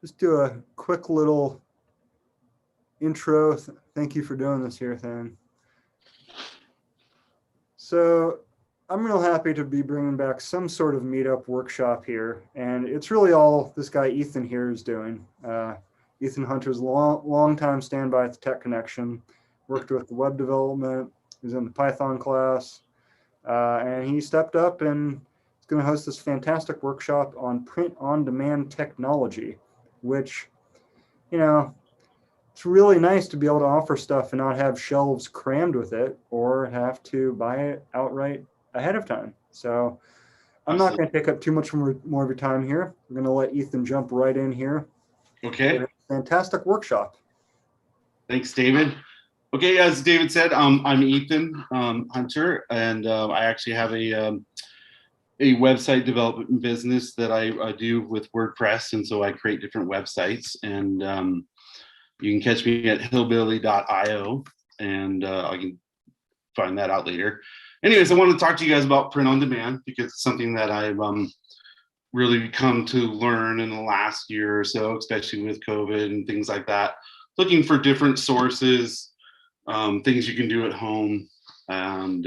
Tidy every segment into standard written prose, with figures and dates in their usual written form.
Just do a quick little intro. Thank you for doing this here, Than. So I'm real happy to be bringing back some sort of meetup workshop here, and it's really all this guy Ethan here is doing. Ethan Hunter's long time standby at the Tech Connection, worked with the web development, was in the Python class, and he stepped up and is going to host this fantastic workshop on print-on-demand technology, which, you know, it's really nice to be able to offer stuff and not have shelves crammed with it or have to buy it outright ahead of time. So I'm not going to take up too much more of your time here. We're going to let Ethan jump right in here. Okay. Fantastic workshop. Thanks, David. Okay, as David said, I'm Ethan Hunter, and I actually have a website development business that I do with WordPress, and so I create different websites, and you can catch me at hillbilly.io, and I can find that out later. Anyways, I want to talk to you guys about print on demand because it's something that I've really come to learn in the last year or so, especially with COVID and things like that. Looking for different sources, things you can do at home, and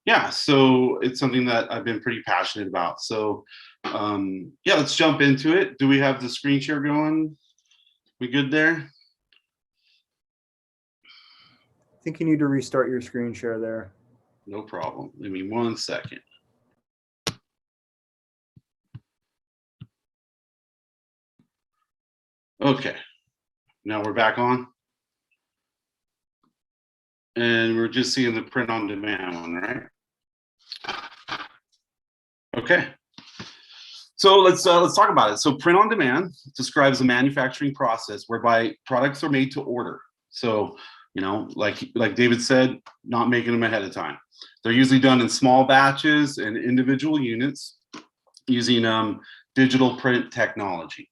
yeah, so it's something that I've been pretty passionate about. So yeah, let's jump into it. Do we have the screen share going? We good there? I think you need to restart your screen share there. No problem. Give me 1 second. Okay, now we're back on. And we're just seeing the print on demand one, right? Okay. So let's talk about it. So print on demand describes a manufacturing process whereby products are made to order. So, you know, like David said, not making them ahead of time. They're usually done in small batches and individual units using digital print technology.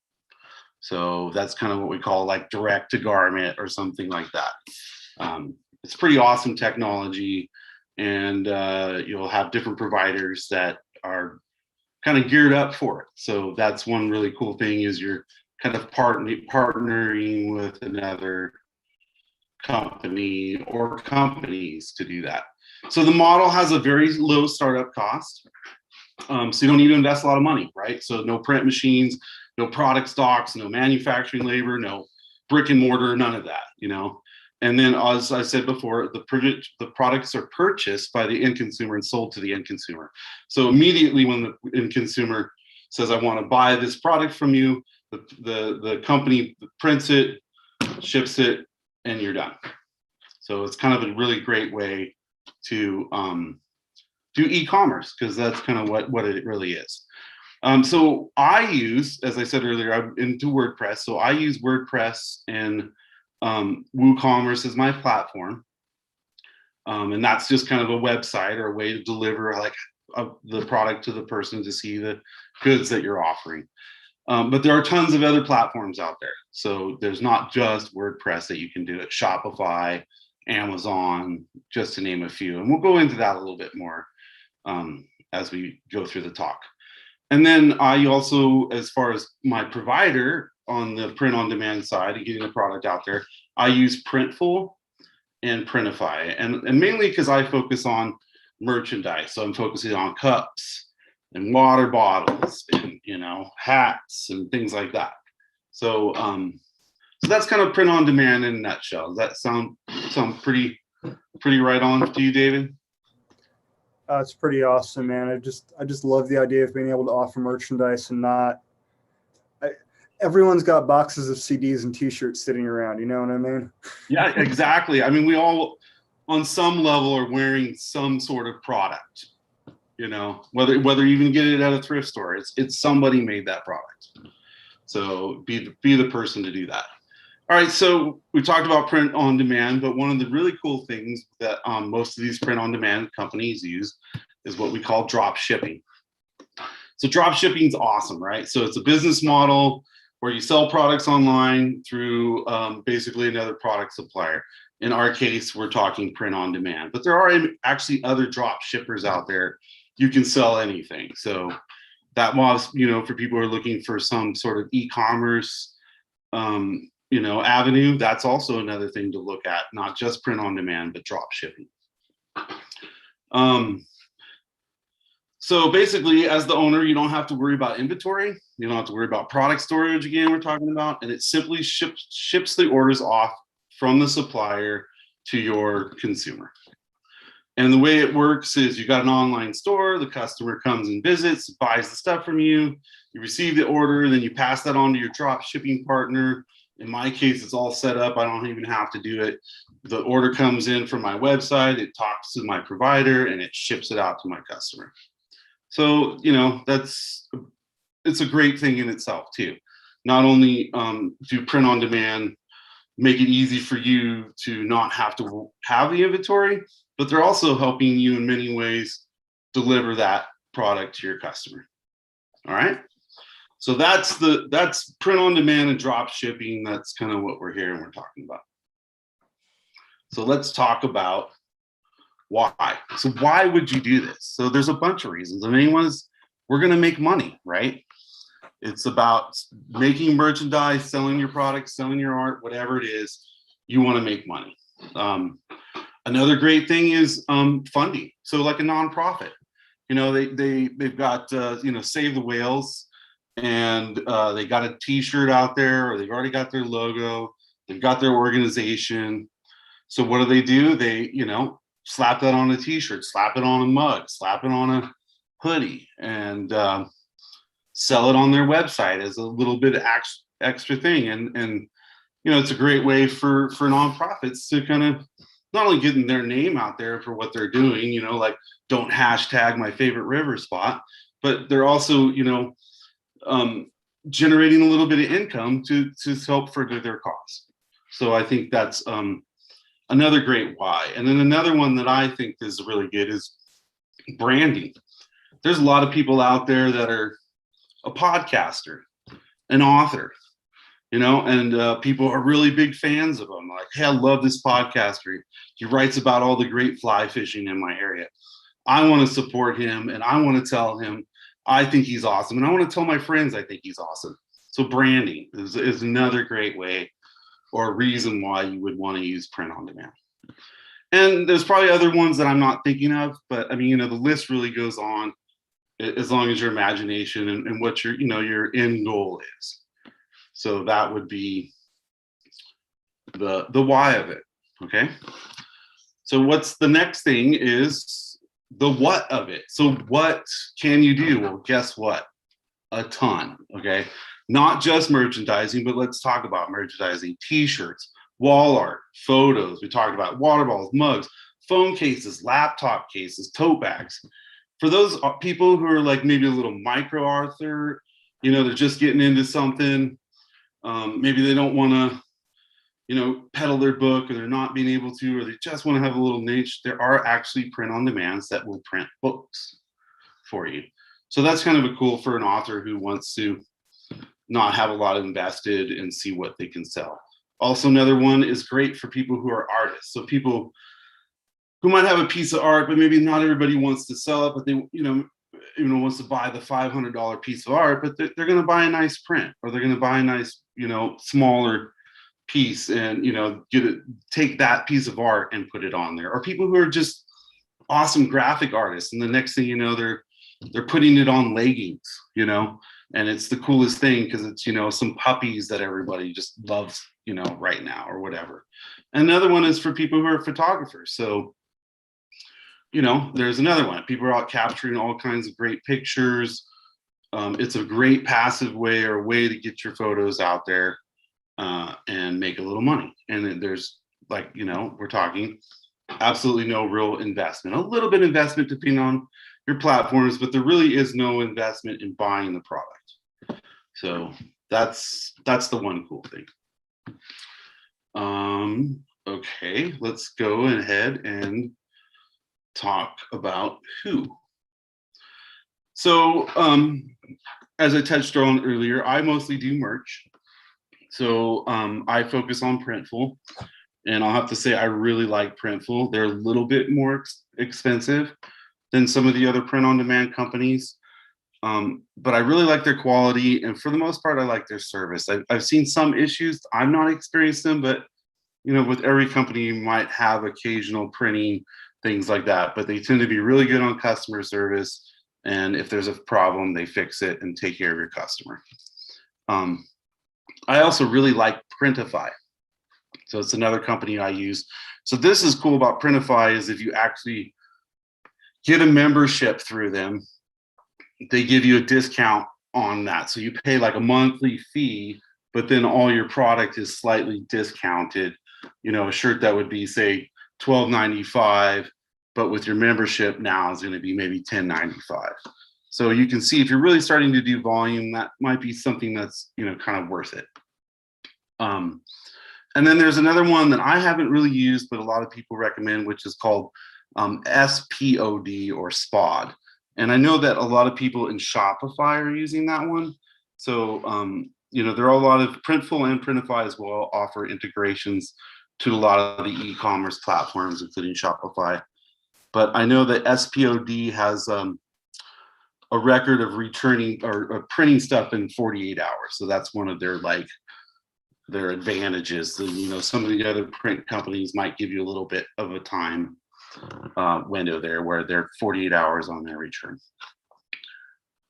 So that's kind of what we call like direct to garment or something like that. It's pretty awesome technology, and you'll have different providers that are kind of geared up for it. So that's one really cool thing is you're kind of partnering with another company or companies to do that. So the model has a very low startup cost. So you don't need to invest a lot of money, right? So no print machines, no product stocks, no manufacturing labor, no brick and mortar, none of that, you know. And then, as I said before, the products are purchased by the end consumer and sold to the end consumer. So immediately when the end consumer says, I want to buy this product from you, the company prints it, ships it, and you're done. So it's kind of a really great way to do e-commerce, because that's kind of what it really is. So I use, as I said earlier, I'm into WordPress. So I use WordPress and WooCommerce is my platform, and that's just kind of a website or a way to deliver like the product to the person to see the goods that you're offering. But there are tons of other platforms out there. So there's not just WordPress that you can do it. Shopify, Amazon, just to name a few. And we'll go into that a little bit more as we go through the talk. And then I also, as far as my provider on the print on demand side and getting the product out there, I use Printful and Printify, and mainly because I focus on merchandise. So I'm focusing on cups and water bottles and, you know, hats and things like that. So so that's kind of print on demand in a nutshell. Does that sound pretty right on to you, David? It's pretty awesome, man. I just love the idea of being able to offer merchandise and not. Everyone's got boxes of CDs and T-shirts sitting around. You know what I mean? Yeah, exactly. I mean, we all, on some level, are wearing some sort of product. You know, whether you even get it at a thrift store, it's somebody made that product. So be the person to do that. All right, so we talked about print on demand, but one of the really cool things that most of these print on demand companies use is what we call drop shipping. So drop shipping is awesome, right? So it's a business model where you sell products online through basically another product supplier. In our case, we're talking print on demand, but there are actually other drop shippers out there. You can sell anything. So that was, for people who are looking for some sort of e-commerce, avenue, that's also another thing to look at, not just print on demand, but drop shipping. So basically, as the owner, you don't have to worry about inventory. You don't have to worry about product storage again, we're talking about, and it simply ships the orders off from the supplier to your consumer. And the way it works is you got an online store, the customer comes and visits, buys the stuff from you, you receive the order, then you pass that on to your drop shipping partner. In my case, it's all set up. I don't even have to do it. The order comes in from my website, it talks to my provider, and it ships it out to my customer. So, it's a great thing in itself too. Not only do print on demand make it easy for you to not have to have the inventory, but they're also helping you in many ways deliver that product to your customer. All right. So that's print on demand and drop shipping. That's kind of what we're here and we're talking about. So let's talk about why. So why would you do this? So there's a bunch of reasons. The main one is we're going to make money, right? It's about making merchandise, selling your products, selling your art, whatever it is, you want to make money. Another great thing is funding. So like a nonprofit, they've got, Save the Whales, and they got a t-shirt out there, or they've already got their logo, they've got their organization. So what do? They, slap that on a t-shirt, slap it on a mug, slap it on a hoodie, and sell it on their website as a little bit of extra thing. And it's a great way for nonprofits to kind of not only getting their name out there for what they're doing, like don't hashtag my favorite river spot, but they're also, generating a little bit of income to help further their cause. So I think that's another great why. And then another one that I think is really good is branding. There's a lot of people out there that are a podcaster, an author, and people are really big fans of them. Like, hey, I love this podcaster. He writes about all the great fly fishing in my area. I want to support him, and I want to tell him I think he's awesome, and I want to tell my friends I think he's awesome. So branding is another great way or a reason why you would want to use print on demand. And there's probably other ones that I'm not thinking of, but I mean, the list really goes on as long as your imagination and what your end goal is. So that would be the why of it. Okay. So what's the next thing is the what of it. So what can you do? Well, guess what? A ton. Okay. Not just merchandising, but let's talk about merchandising: t-shirts, wall art, photos. We talked about water bottles, mugs, phone cases, laptop cases, tote bags. For those people who are like maybe a little micro author, they're just getting into something. Maybe they don't want to, peddle their book, or they're not being able to, or they just want to have a little niche. There are actually print on demands that will print books for you. So that's kind of a cool for an author who wants to not have a lot invested and see what they can sell. Also, another one is great for people who are artists. So people who might have a piece of art, but maybe not everybody wants to sell it, but they, wants to buy the $500 piece of art, but they're going to buy a nice print, or they're going to buy a nice, smaller piece and, take that piece of art and put it on there. Or people who are just awesome graphic artists, and the next thing you know, they're putting it on leggings, and it's the coolest thing because it's, some puppies that everybody just loves, right now, or whatever. Another one is for people who are photographers. So, there's another one. People are out capturing all kinds of great pictures. It's a great passive way, or a way to get your photos out there and make a little money. And then there's we're talking absolutely no real investment. A little bit investment depending on your platforms, but there really is no investment in buying the product. So that's the one cool thing. Okay, let's go ahead and talk about who. So as I touched on earlier, I mostly do merch. So I focus on Printful, and I'll have to say I really like Printful. They're a little bit more expensive than some of the other print on demand companies. But I really like their quality, and for the most part, I like their service. I've seen some issues. I've not experienced them, but with every company, you might have occasional printing things like that. But they tend to be really good on customer service, and if there's a problem, they fix it and take care of your customer. I also really like Printify. So it's another company I use. So this is cool about Printify is if you actually get a membership through them, they give you a discount on that. So you pay like a monthly fee, but then all your product is slightly discounted. A shirt that would be say $12.95, but with your membership now is going to be maybe $10.95. So you can see if you're really starting to do volume, that might be something that's kind of worth it. And then there's another one that I haven't really used, but a lot of people recommend, which is called SPOD or SPOD. And I know that a lot of people in Shopify are using that one. So, there are a lot of Printful and Printify as well offer integrations to a lot of the e-commerce platforms, including Shopify. But I know that SPOD has a record of returning or printing stuff in 48 hours. So that's one of their advantages. Some of the other print companies might give you a little bit of a time window there where they're 48 hours on their return.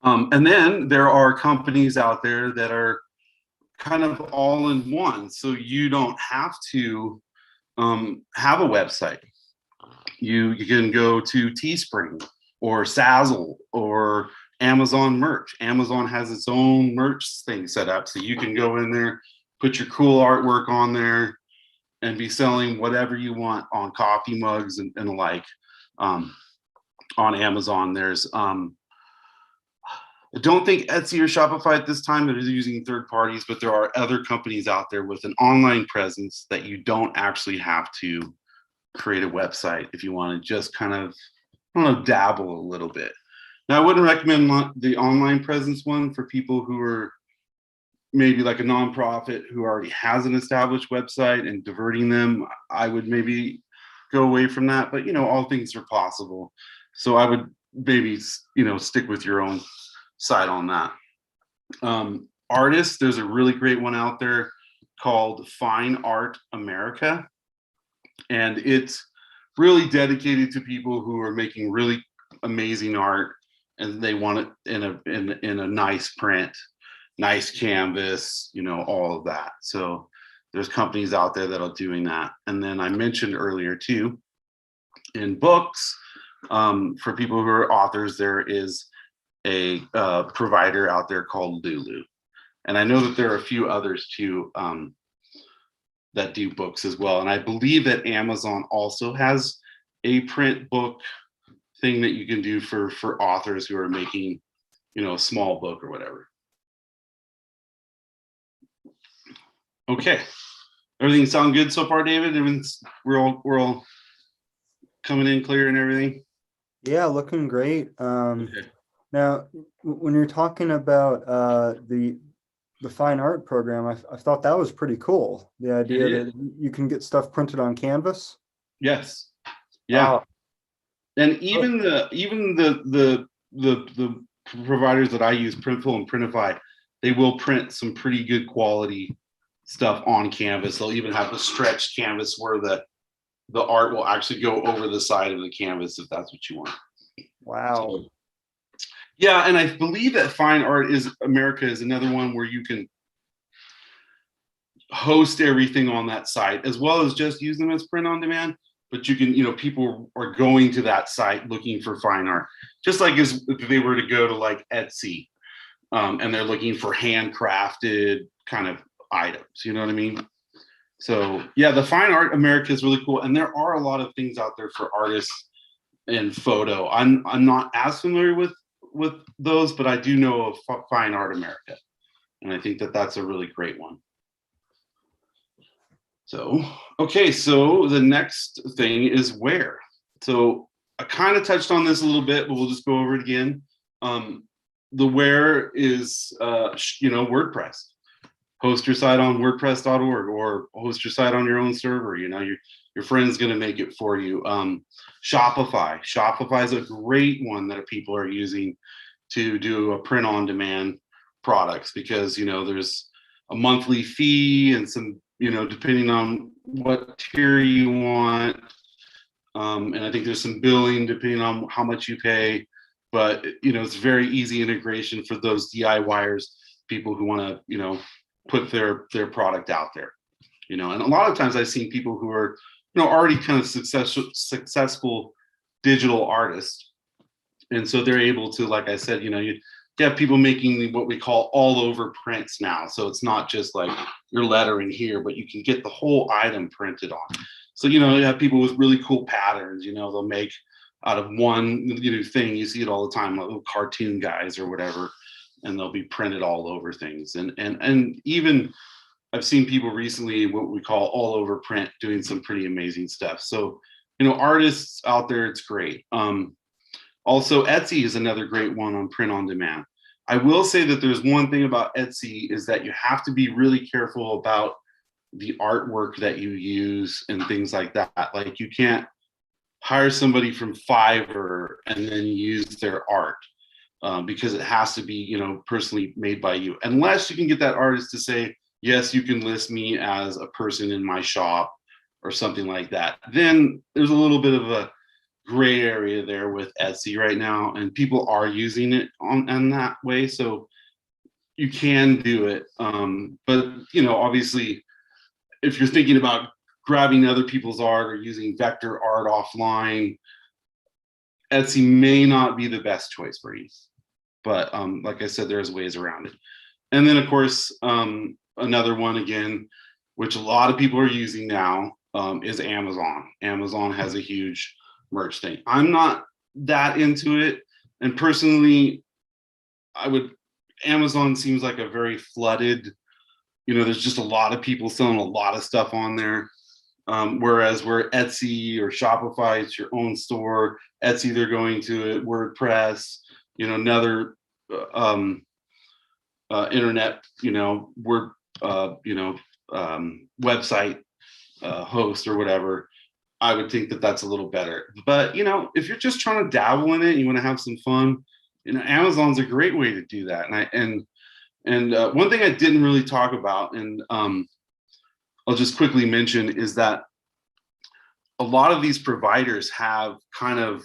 And then there are companies out there that are kind of all in one. So you don't have to have a website. You can go to Teespring or Sazzle or Amazon merch. Amazon has its own merch thing set up. So you can go in there, put your cool artwork on there, and be selling whatever you want on coffee mugs and the like on Amazon. There's I don't think Etsy or Shopify at this time that is using third parties, but there are other companies out there with an online presence that you don't actually have to create a website if you want to just kind of, dabble a little bit. Now, I wouldn't recommend the online presence one for people who are maybe like a nonprofit who already has an established website and diverting them. I would maybe go away from that, but all things are possible. So I would maybe, stick with your own side on that. Artists, there's a really great one out there called Fine Art America. And it's really dedicated to people who are making really amazing art and they want it in a nice print, nice canvas, all of that. So there's companies out there that are doing that. And then I mentioned earlier too, in books, for people who are authors, there is a provider out there called Lulu. And I know that there are a few others too that do books as well. And I believe that Amazon also has a print book thing that you can do for authors who are making, a small book or whatever. Okay. Everything sound good so far, David? We're all coming in clear and everything? Yeah, looking great. Okay. Now, when you're talking about the fine art program, I thought that was pretty cool. The idea that you can get stuff printed on canvas. Yes. Yeah. And Oh, even the providers that I use, Printful and Printify, they will print some pretty good quality stuff on canvas. They'll even have a stretched canvas where the art will actually go over the side of the canvas if that's what you want. wow. So, yeah, and I believe that Fine Art America is another one where you can host everything on that site as well as just use them as print on demand. But you can, people are going to that site looking for fine art, just like as if they were to go to like Etsy and they're looking for handcrafted kind of items. You know what I mean? So yeah, the Fine Art America is really cool, and there are a lot of things out there for artists and photo. I'm not as familiar with those, but I do know of Fine Art America, and I think that that's a really great one. So, okay, so the next thing is where. So I kind of touched on this a little bit, but we'll just go over it again. The where is, WordPress. Host your site on WordPress.org or host your site on your own server. Your friend's going to make it for you. Shopify. Shopify is a great one that people are using to do a print on demand products, because there's a monthly fee and some, depending on what tier you want. And I think there's some billing depending on how much you pay, but it's very easy integration for those DIYers, people who want to, put their product out there, and a lot of times I've seen people who are, already kind of successful digital artists. And so they're able to, like I said, you have people making what we call all over prints now. So it's not just like you're lettering here, but you can get the whole item printed on. So, you have people with really cool patterns, they'll make out of one, thing. You see it all the time, like little cartoon guys or whatever, and they'll be printed all over things. And even I've seen people recently, what we call all over print, doing some pretty amazing stuff. So, artists out there, it's great. Also, Etsy is another great one on print on demand. I will say that there's one thing about Etsy is that you have to be really careful about the artwork that you use and things like that. Like, you can't hire somebody from Fiverr and then use their art, because it has to be, personally made by you. Unless you can get that artist to say, yes, you can list me as a person in my shop or something like that. Then there's a little bit of a gray area there with Etsy right now, and people are using it on that way. So you can do it. But, obviously, if you're thinking about grabbing other people's art or using vector art offline, Etsy may not be the best choice for you. But like I said, there's ways around it. And then, of course, another one, again, which a lot of people are using now, is Amazon. Amazon has a huge merch thing. I'm not that into it. And personally, Amazon seems like a very flooded, there's just a lot of people selling a lot of stuff on there. Whereas where Etsy or Shopify, it's your own store. Etsy, they're going to it. WordPress, another internet, website host or whatever. I would think that that's a little better. But if you're just trying to dabble in it, you want to have some fun, Amazon's a great way to do that. And one thing I didn't really talk about, and I'll just quickly mention, is that a lot of these providers have kind of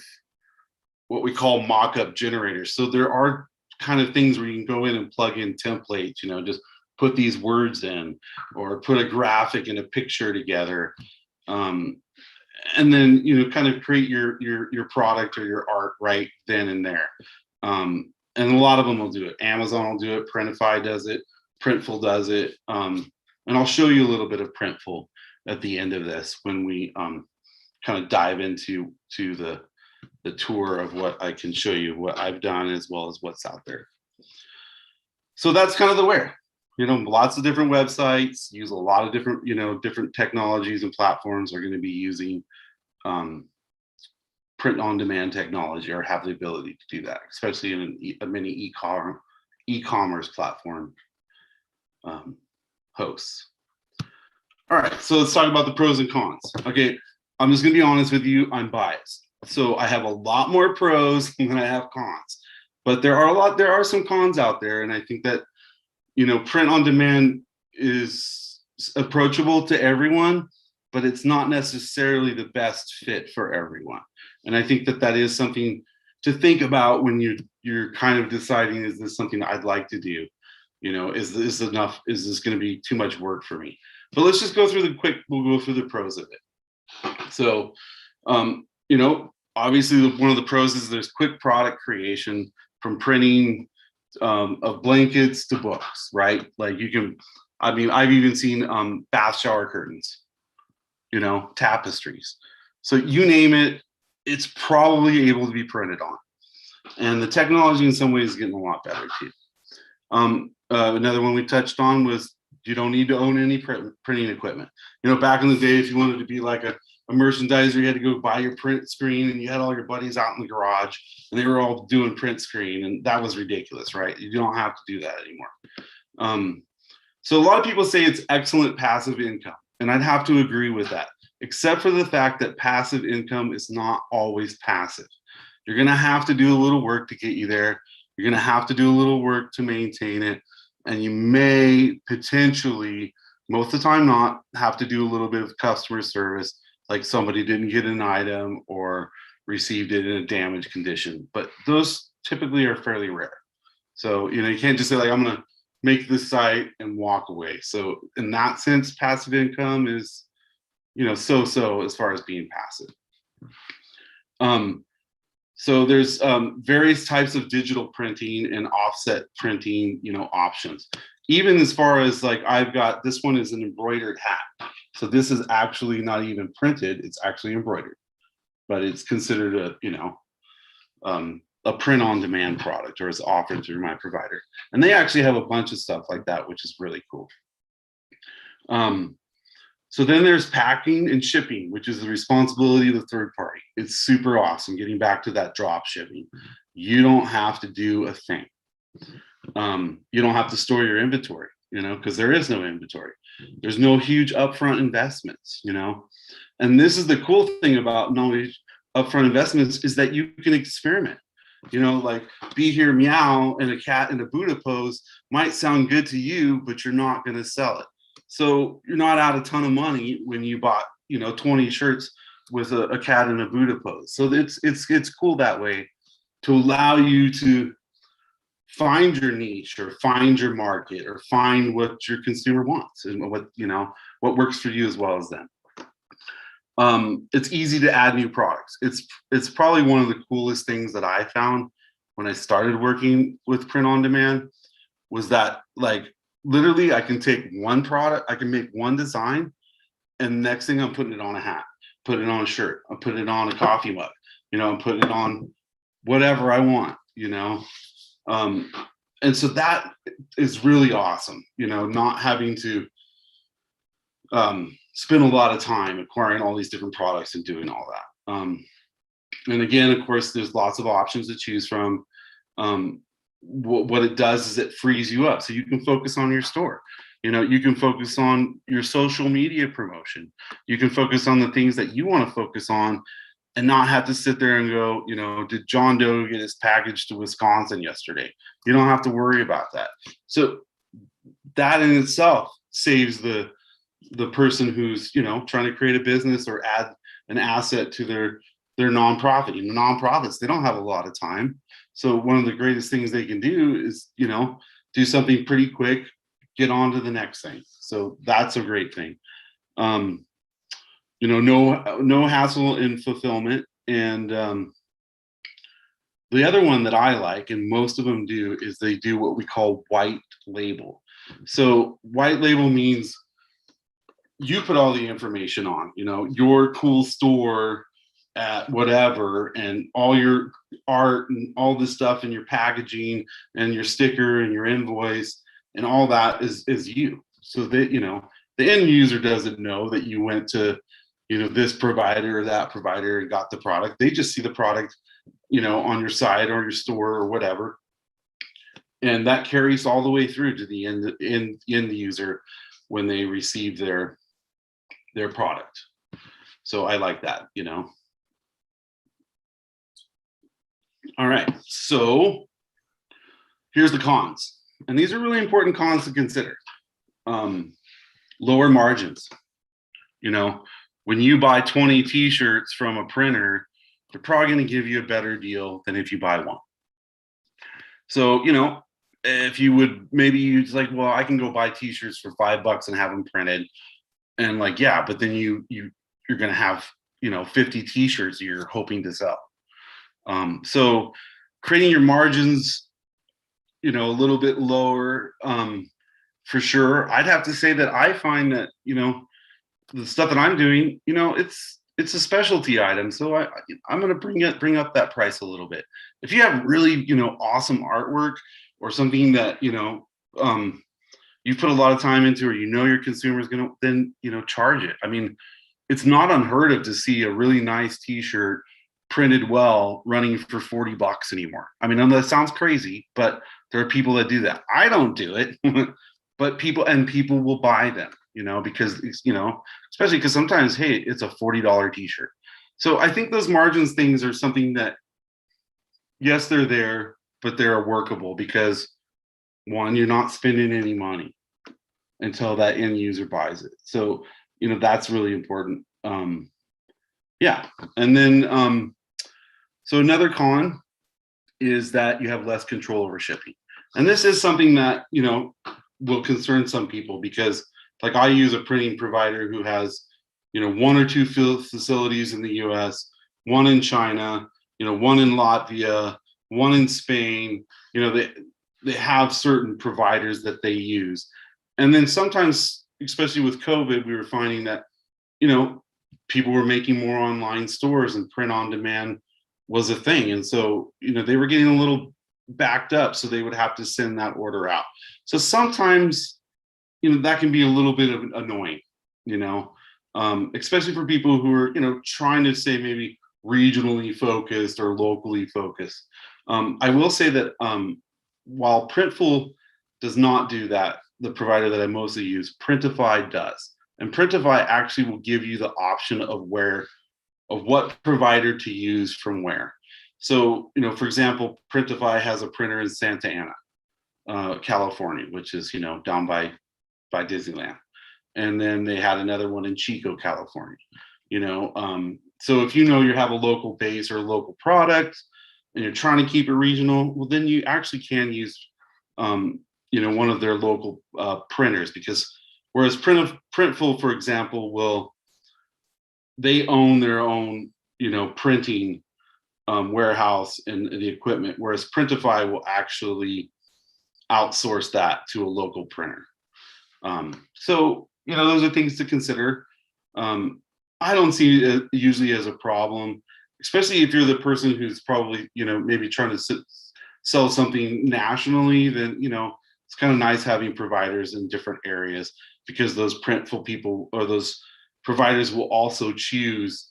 what we call mock-up generators. So there are kind of things where you can go in and plug in templates, just put these words in, or put a graphic and a picture together. And then, kind of create your product or your art right then and there. And a lot of them will do it. Amazon will do it. Printify does it. Printful does it. And I'll show you a little bit of Printful at the end of this when we kind of dive into the tour of what I can show you, what I've done, as well as what's out there. So that's kind of the where. Lots of different websites use a lot of different, different technologies and platforms are going to be using print on demand technology, or have the ability to do that, especially in a many e-commerce platform hosts. All right, so let's talk about the pros and cons. Okay, I'm just going to be honest with you, I'm biased. So I have a lot more pros than I have cons, but there are some cons out there. And I think that, print on demand is approachable to everyone, but it's not necessarily the best fit for everyone. And I think that is something to think about when you're kind of deciding, is this something I'd like to do? Is this enough? Is this going to be too much work for me? But let's just go through we'll go through the pros of it. So, obviously one of the pros is there's quick product creation, from printing of blankets to books, right? Like I've even seen bath shower curtains, tapestries. So you name it, it's probably able to be printed on. And the technology in some ways is getting a lot better too. Another one we touched on was you don't need to own any printing equipment. Back in the day, if you wanted to be like a merchandiser, you had to go buy your print screen, and you had all your buddies out in the garage and they were all doing print screen, and that was ridiculous, right? You don't have to do that anymore. So a lot of people say it's excellent passive income, and I'd have to agree with that, except for the fact that passive income is not always passive. You're going to have to do a little work to get you there. You're going to have to do a little work to maintain it. And you may potentially, most of the time not, have to do a little bit of customer service, like somebody didn't get an item or received it in a damaged condition. But those typically are fairly rare. So, you know, you can't just say like, I'm going to make this site and walk away. So in that sense, passive income is, you know, so-so as far as being passive. So there's various types of digital printing and offset printing, you know, options. Even as far as like, I've got, this one is an embroidered hat. So this is actually not even printed, it's actually embroidered, but it's considered a, you know, a print on demand product, or is offered through my provider. And they actually have a bunch of stuff like that, which is really cool. So then there's packing and shipping, which is the responsibility of the third party. It's super awesome. Getting back to that drop shipping, you don't have to do a thing. You don't have to store your inventory, you know, because there is no inventory. There's no huge upfront investments, you know. And this is the cool thing about no upfront investments, is that you can experiment. You know, like Be Here Meow and a cat in a Buddha pose might sound good to you, but you're not going to sell it. So you're not out a ton of money when you bought, you know, 20 shirts with a cat in a Buddha pose. So it's cool that way, to allow you to find your niche or find your market or find what your consumer wants and what, you know, what works for you as well as them. It's easy to add new products. It's probably one of the coolest things that I found when I started working with print on demand, was that, like, literally I can take one product, I can make one design, and next thing I'm putting it on a hat, put it on a shirt, I'm putting it on a coffee mug, you know, I'm putting it on whatever I want, you know. And so that is really awesome, you know, not having to spend a lot of time acquiring all these different products and doing all that. And again, of course, there's lots of options to choose from. What it does is it frees you up so you can focus on your store. You know, you can focus on your social media promotion. You can focus on the things that you want to focus on, and not have to sit there and go, you know, did John Doe get his package to Wisconsin yesterday? You don't have to worry about that. So that in itself saves the person who's, you know, trying to create a business or add an asset to their nonprofit. You know, nonprofits, they don't have a lot of time. So one of the greatest things they can do is, you know, do something pretty quick, get on to the next thing. So that's a great thing. You know, no hassle in fulfillment. And the other one that I like, and most of them do, is they do what we call white label. So white label means you put all the information on, you know, your cool store at whatever, and all your art and all this stuff and your packaging and your sticker and your invoice and all that is you. So that, you know, the end user doesn't know that you went to, you know, this provider or that provider and got the product. They just see the product, you know, on your site or your store or whatever. And that carries all the way through to the end user when they receive their product. So I like that, you know. All right, so here's the cons, and these are really important cons to consider. Lower margins. You know, when you buy 20 t-shirts from a printer, they're probably going to give you a better deal than if you buy one. So, you know, if you would, maybe you'd like, well, I can go buy t-shirts for $5 and have them printed. And like, yeah, but then you're going to have, you know, 50 t-shirts you're hoping to sell. So creating your margins, you know, a little bit lower, for sure. I'd have to say that I find that, you know, the stuff that I'm doing, you know, it's a specialty item. So I'm going to bring up that price a little bit. If you have really, you know, awesome artwork or something that, you know, you put a lot of time into, or you know your consumer is going to, then, you know, charge it. I mean, it's not unheard of to see a really nice t-shirt printed well running for $40 anymore. I mean, that sounds crazy, but there are people that do that. I don't do it, but people will buy them, you know, because, you know, especially because sometimes, hey, it's a $40 t-shirt. So I think those margins things are something that, yes, they're there. but they're workable because one, you're not spending any money until that end user buys it. So, that's really important. Yeah. And then, so another con is that you have less control over shipping. And this is something that, will concern some people because like I use a printing provider who has, one or two facilities in the US, one in China, one in Latvia, one in Spain. They have certain providers that they use. And then sometimes, especially with COVID, we were finding that, people were making more online stores and print on demand was a thing. And so, they were getting a little backed up, so they would have to send that order out. So sometimes, that can be a little bit of annoying, especially for people who are, trying to say maybe regionally focused or locally focused. I will say that while Printful does not do that, the provider that I mostly use, Printify does. And Printify actually will give you the option of what provider to use from where. So, for example, Printify has a printer in Santa Ana, California, which is, down by Disneyland. And then they had another one in Chico, California. So if you have a local base or a local product and you're trying to keep it regional, well, then you actually can use, one of their local printers, because whereas Printful, for example, they own their own, printing warehouse and the equipment, whereas Printify will actually outsource that to a local printer. So, those are things to consider. I don't see it usually as a problem, especially if you're the person who's probably, maybe trying to sell something nationally. Then, it's kind of nice having providers in different areas, because those Printful people or those providers will also choose,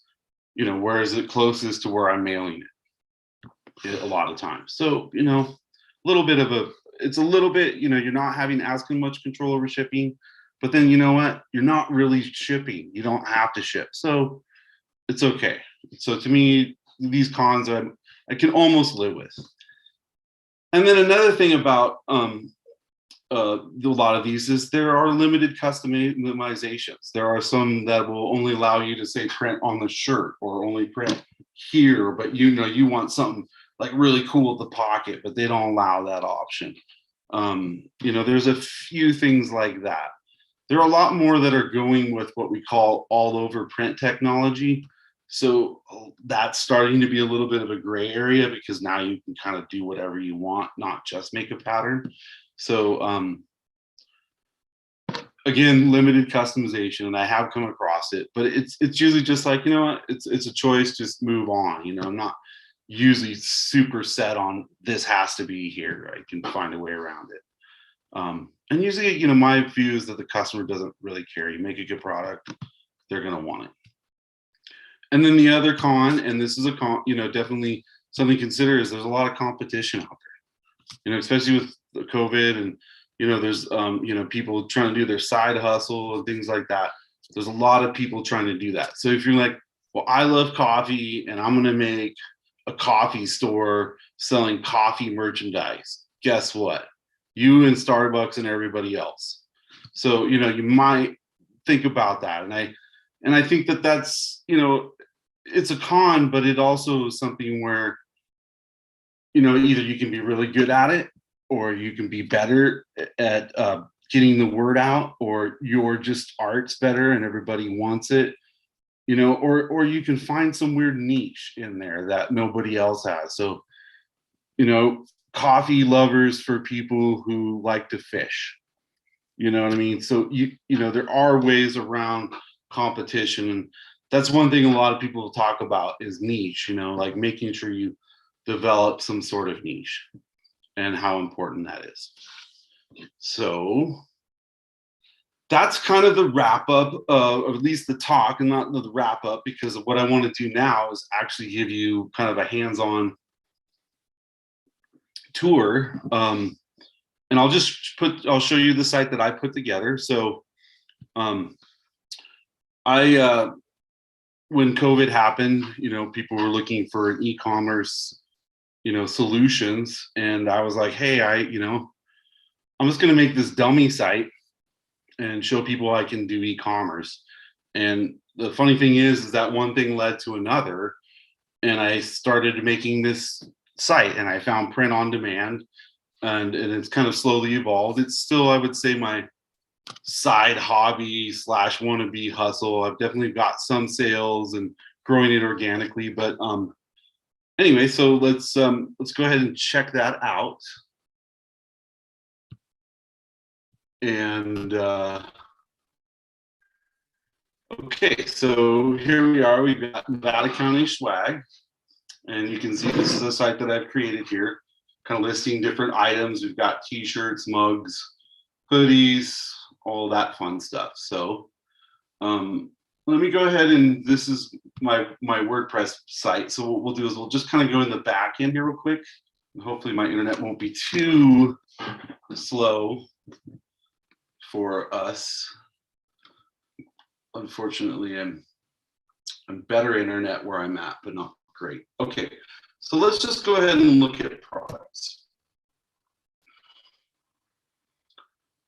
where is it closest to where I'm mailing it a lot of times. So, it's a little bit, you're not having as much control over shipping, but then you know what? You're not really shipping. You don't have to ship. So it's okay. So to me, these cons I can almost live with. And then another thing about a lot of these is there are limited customizations. There are some that will only allow you to say print on the shirt or only print here, but you want something like really cool at the pocket, but they don't allow that option. There's a few things like that. There are a lot more that are going with what we call all over print technology. So that's starting to be a little bit of a gray area, because now you can kind of do whatever you want, not just make a pattern. So again, limited customization, and I have come across it, but it's usually just like, it's a choice, just move on. I'm not usually super set on this has to be here. I can find a way around it. And usually, my view is that the customer doesn't really care. You make a good product, they're going to want it. And then the other con, and this is a con, definitely something to consider, is there's a lot of competition out there, especially with the COVID, and, there's, people trying to do their side hustle and things like that. There's a lot of people trying to do that. So if you're like, well, I love coffee and I'm going to make a coffee store selling coffee merchandise, guess what? You and Starbucks and everybody else. So, you might think about that. And I think that that's, it's a con, but it also is something where, either you can be really good at it, or you can be better at getting the word out, or your just art's better and everybody wants it, or you can find some weird niche in there that nobody else has. So, coffee lovers for people who like to fish, you know what I mean? So there are ways around competition, and that's one thing a lot of people talk about is niche, like making sure you develop some sort of niche and how important that is. So that's kind of the wrap up, or at least the talk, and not the wrap up, because what I want to do now is actually give you kind of a hands-on tour. And I'll show you the site that I put together. So I when COVID happened, people were looking for an e-commerce, solutions. And I was like, hey, I'm just going to make this dummy site and show people I can do e-commerce. And the funny thing is that one thing led to another. And I started making this site, and I found print on demand, and it's kind of slowly evolved. It's still, I would say, my side hobby slash wannabe hustle. I've definitely got some sales and growing it organically, but anyway, so let's go ahead and check that out. And okay, so here we are. We've got Nevada County swag, and you can see this is a site that I've created here, kind of listing different items. We've got t-shirts, mugs, hoodies, all that fun stuff. So let me go ahead, and this is my WordPress site. So what we'll do is we'll just kind of go in the back end here real quick. Hopefully my internet won't be too slow for us. Unfortunately, I'm better internet where I'm at, but not great. Okay, so let's just go ahead and look at products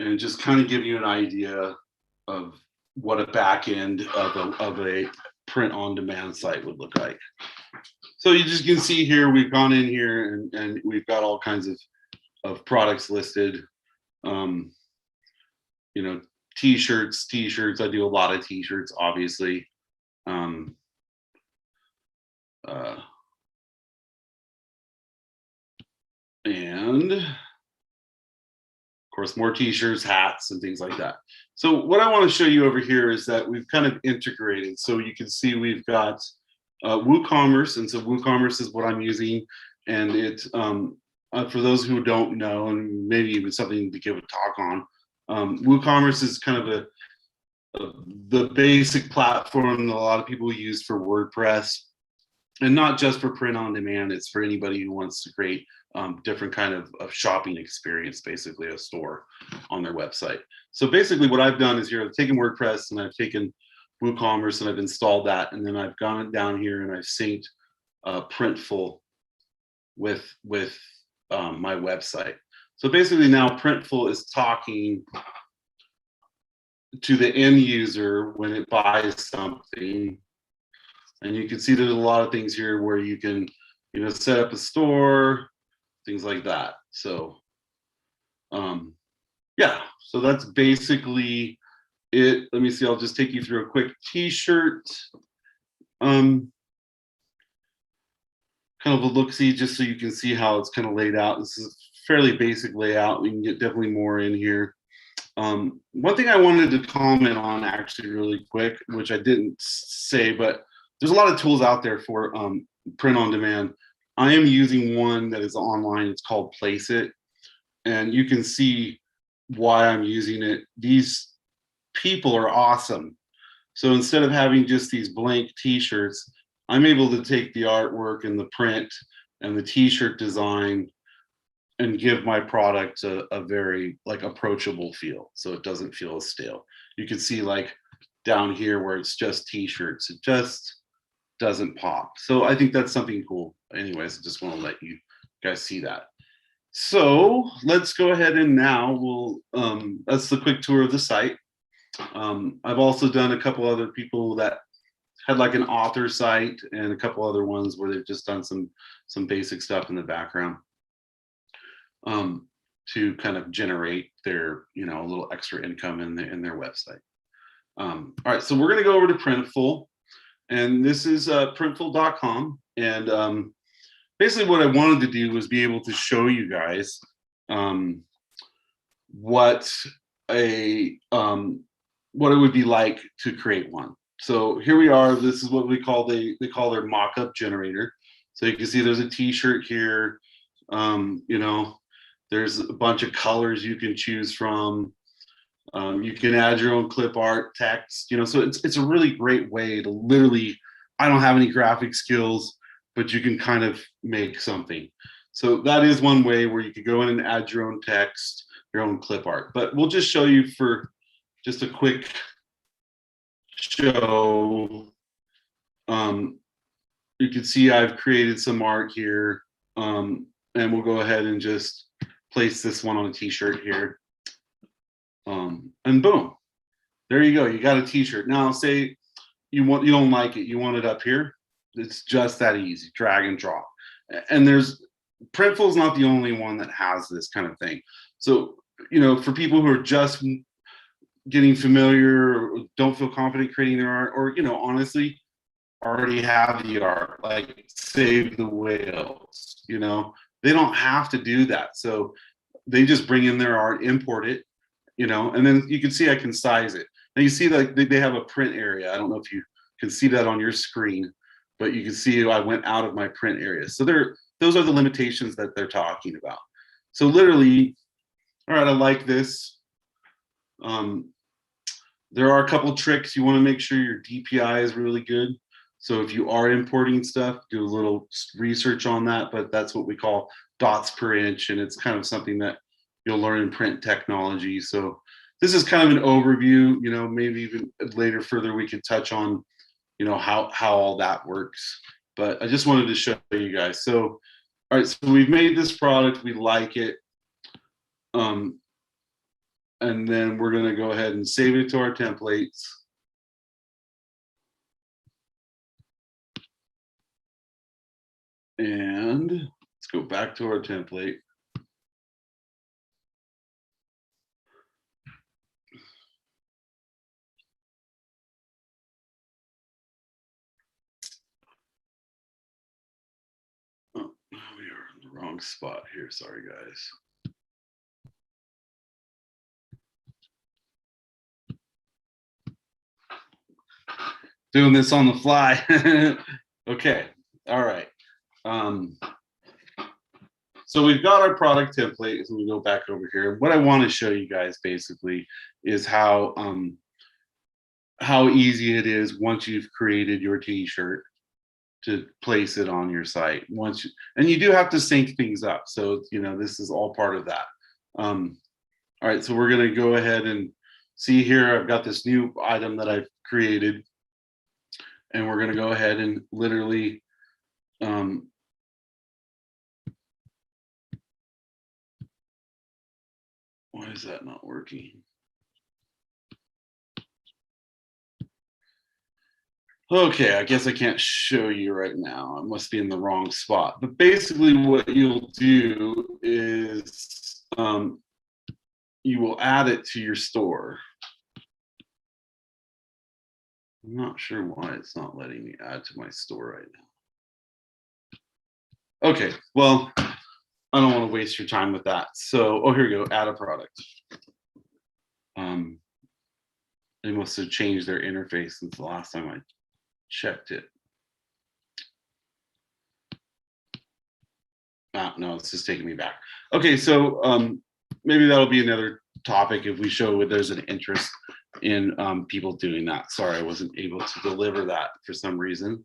and just kind of give you an idea of what a back end of a print on demand site would look like. So you just can see here, we've gone in here and we've got all kinds of products listed. T-shirts. I do a lot of t-shirts, obviously. And of course, more t-shirts, hats, and things like that. So what I want to show you over here is that we've kind of integrated. So you can see we've got WooCommerce, and so WooCommerce is what I'm using, and it for those who don't know, and maybe even something to give a talk on, WooCommerce is kind of the basic platform that a lot of people use for WordPress, and not just for print on demand. It's for anybody who wants to create different kind of shopping experience, basically a store on their website. So basically what I've done is here, I've taken WordPress and I've taken WooCommerce and I've installed that, and then I've gone down here and I've synced Printful with my website. So basically now Printful is talking to the end user when it buys something. And you can see there's a lot of things here where you can, set up a store, things like that. So, yeah, so that's basically it. Let me see, I'll just take you through a quick t-shirt. Kind of a look-see, just so you can see how it's kind of laid out. This is fairly basic layout. We can get definitely more in here. One thing I wanted to comment on actually really quick, which I didn't say, but there's a lot of tools out there for print on demand. I am using one that is online. It's called Place It, and you can see why I'm using it. These people are awesome. So instead of having just these blank t-shirts, I'm able to take the artwork and the print and the t-shirt design and give my product a very approachable feel, so it doesn't feel as stale. You can see down here where it's just t-shirts, it just doesn't pop. So I think that's something cool. Anyways, I just want to let you guys see that. So let's go ahead and now that's the quick tour of the site. I've also done a couple other people that had an author site, and a couple other ones where they've just done some basic stuff in the background to kind of generate their a little extra income in their website. All right, so we're going to go over to Printful, and this is printful.com. And basically what I wanted to do was be able to show you guys what it would be like to create one. So here we are. This is what they call their mock-up generator. So you can see there's a t-shirt here. There's a bunch of colors you can choose from. You can add your own clip art, text, so it's a really great way to literally, I don't have any graphic skills, but you can kind of make something. So that is one way where you could go in and add your own text, your own clip art. But we'll just show you for just a quick show. You can see I've created some art here. And we'll go ahead and just place this one on a t-shirt here. And boom, there you go. You got a t-shirt. Now say you don't like it, you want it up here. It's just that easy, drag and drop. And Printful's not the only one that has this kind of thing. So, for people who are just getting familiar or don't feel confident creating their art, or, honestly, already have the art, like Save the Whales, they don't have to do that. So they just bring in their art, import it, and then you can see I can size it. Now you see that they have a print area. I don't know if you can see that on your screen, but you can see I went out of my print area. So those are the limitations that they're talking about. So literally, all right, I like this. There are a couple tricks. You want to make sure your DPI is really good. So if you are importing stuff, do a little research on that, but that's what we call dots per inch. And it's kind of something that you'll learn in print technology. So this is kind of an overview, maybe even later further we could touch on, how all that works. But I just wanted to show you guys. So, all right, so we've made this product, we like it. And then we're gonna go ahead and save it to our templates. And let's go back to our template. Oh, we are in the wrong spot here. Sorry, guys. Doing this on the fly. Okay. All right. So we've got our product template. So we go back over here. What I want to show you guys basically is how easy it is once you've created your t-shirt to place it on your site. And you do have to sync things up. So, this is all part of that. All right, so we're going to go ahead and see here. I've got this new item that I've created, and we're going to go ahead and literally why is that not working? Okay, I guess I can't show you right now. I must be in the wrong spot. But basically what you'll do is you will add it to your store. I'm not sure why it's not letting me add to my store right now. Okay, well, I don't want to waste your time with that. So, here we go, add a product. They must have changed their interface since the last time I checked it. No, it's just taking me back. Okay, so maybe that'll be another topic if we show there's an interest in people doing that. Sorry, I wasn't able to deliver that for some reason.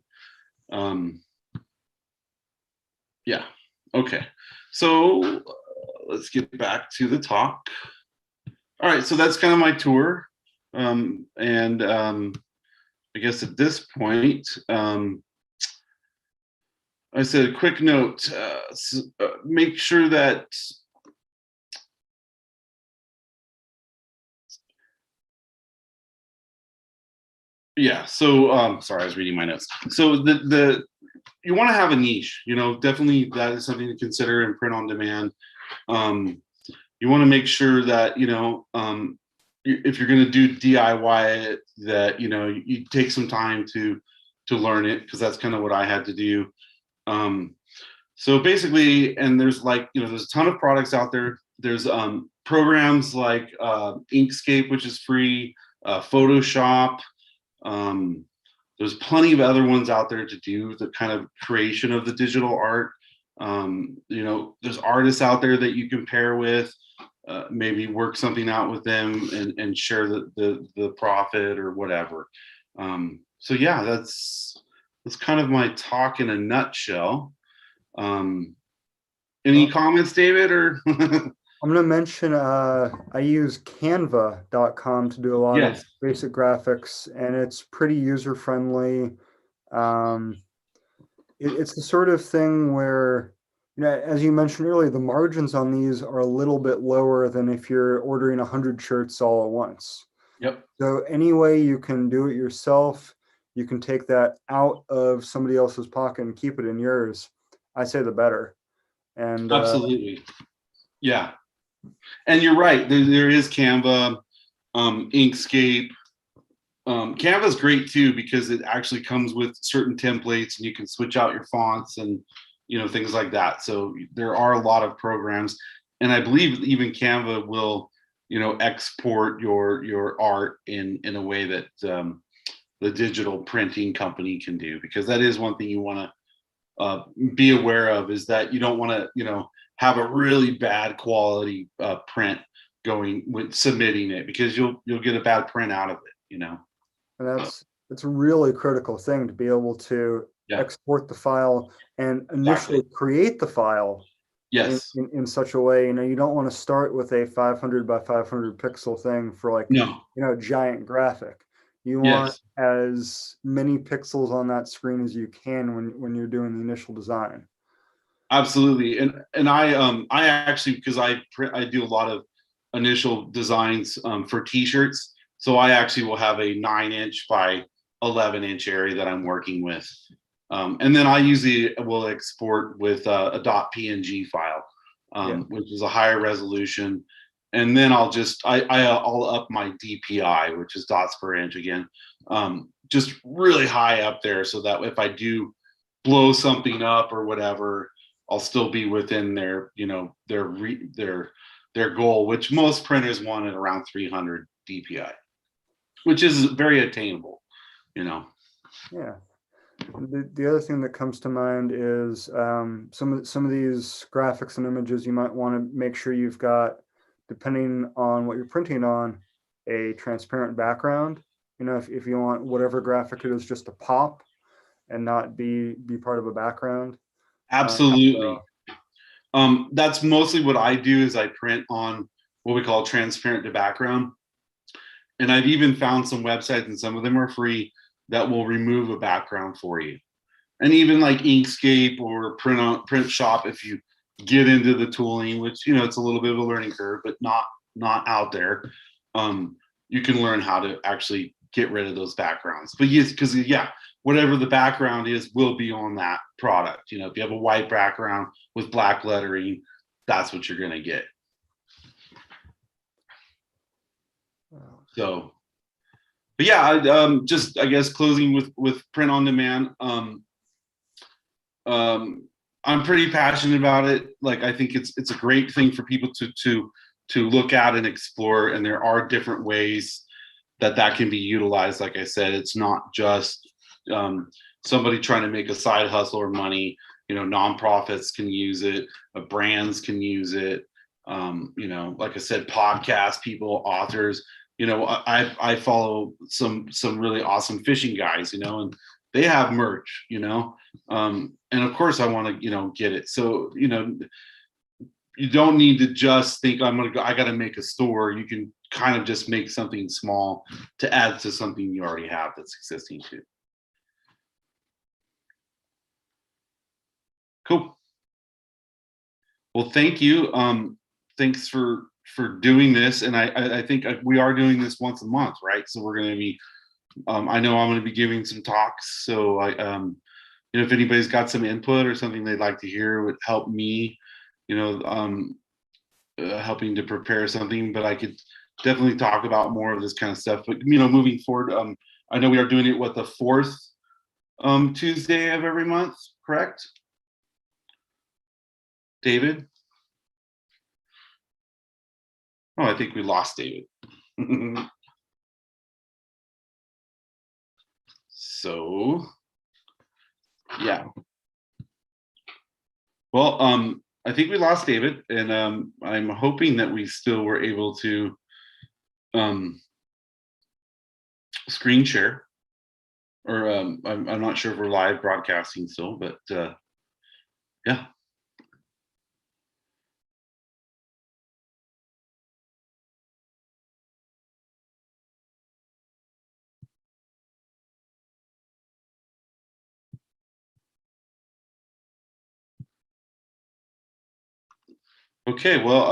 Yeah, okay. So let's get back to the talk. All right, so that's kind of my tour. I guess at this point, I said a quick note, make sure that so sorry, I was reading my notes. So you want to have a niche, definitely that is something to consider in print on demand. You want to make sure that, if you're going to do DIY it, that, you take some time to learn it, because that's kind of what I had to do. So basically, and there's there's a ton of products out there. There's programs like Inkscape, which is free, Photoshop. There's plenty of other ones out there to do the kind of creation of the digital art. There's artists out there that you can pair with, maybe work something out with them and share the profit or whatever. So yeah, that's kind of my talk in a nutshell. Any comments, David, or? I'm going to mention I use canva.com to do a lot of basic graphics, and it's pretty user-friendly. It's the sort of thing where As you mentioned earlier, the margins on these are a little bit lower than if you're ordering 100 shirts all at once. Yep. So any way you can do it yourself, you can take that out of somebody else's pocket and keep it in yours. I say the better. And Absolutely. Yeah. And you're right. There is Canva, Inkscape. Canva is great too because it actually comes with certain templates and you can switch out your fonts and things like that. So there are a lot of programs, and I believe even Canva will export your art in a way that the digital printing company can do, because that is one thing you want to be aware of, is that you don't want to have a really bad quality print going with submitting it, because you'll get a bad print out of it. and it's a really critical thing to be able to Yeah, export the file and exactly. initially create the file Yes. in such a way. You don't want to start with a 500 by 500 pixel thing for like, No. giant graphic. You want Yes. as many pixels on that screen as you can when you're doing the initial design. Absolutely. And I actually, because I do a lot of initial designs for t-shirts, so I actually will have a 9-inch by 11-inch area that I'm working with. And then I usually will export with a .png file, Yeah. which is a higher resolution. And then I'll up my DPI, which is dots per inch again, just really high up there, so that if I do blow something up or whatever, I'll still be within their goal, which most printers want at around 300 DPI, which is very attainable. Yeah. The other thing that comes to mind is some of these graphics and images you might want to make sure you've got, depending on what you're printing on, a transparent background. If you want whatever graphic it is just to pop and not be part of a background. Absolutely. So, That's mostly what I do, is I print on what we call transparent to background. And I've even found some websites, and some of them are free, that will remove a background for you. And even like Inkscape or Print Shop, if you get into the tooling, which it's a little bit of a learning curve, but not out there. You can learn how to actually get rid of those backgrounds. But yes, because whatever the background is will be on that product. If you have a white background with black lettering, that's what you're going to get. So, but yeah, I guess closing with print on demand. I'm pretty passionate about it. Like, I think it's a great thing for people to look at and explore, and there are different ways that can be utilized. Like I said, it's not just somebody trying to make a side hustle or money. Nonprofits can use it, brands can use it. Like I said, podcast people, authors. I follow some really awesome fishing guys, and they have merch, and of course I want to, get it. So, you don't need to just think I got to make a store. You can kind of just make something small to add to something you already have that's existing too. Cool. Well, thank you. Thanks for doing this. And I think we are doing this once a month, right? So we're going to be, I know I'm going to be giving some talks. So if anybody's got some input or something they'd like to hear, would help me, helping to prepare something. But I could definitely talk about more of this kind of stuff. But moving forward, I know we are doing it the fourth Tuesday of every month, correct? David? Oh, I think we lost David. So, yeah. Well, I think we lost David, and I'm hoping that we still were able to screen share, or I'm not sure if we're live broadcasting still, but yeah. Okay, well,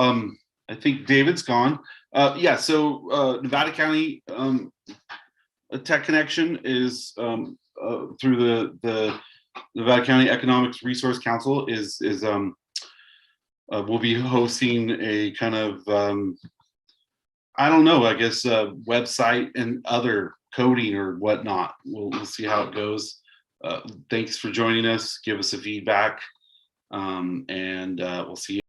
I think David's gone. Yeah, so Nevada County a Tech Connection is through the Nevada County Economics Resource Council is we'll be hosting a kind of I don't know, I guess website and other coding or whatnot. We'll see how it goes. Thanks for joining us. Give us a feedback, and we'll see you.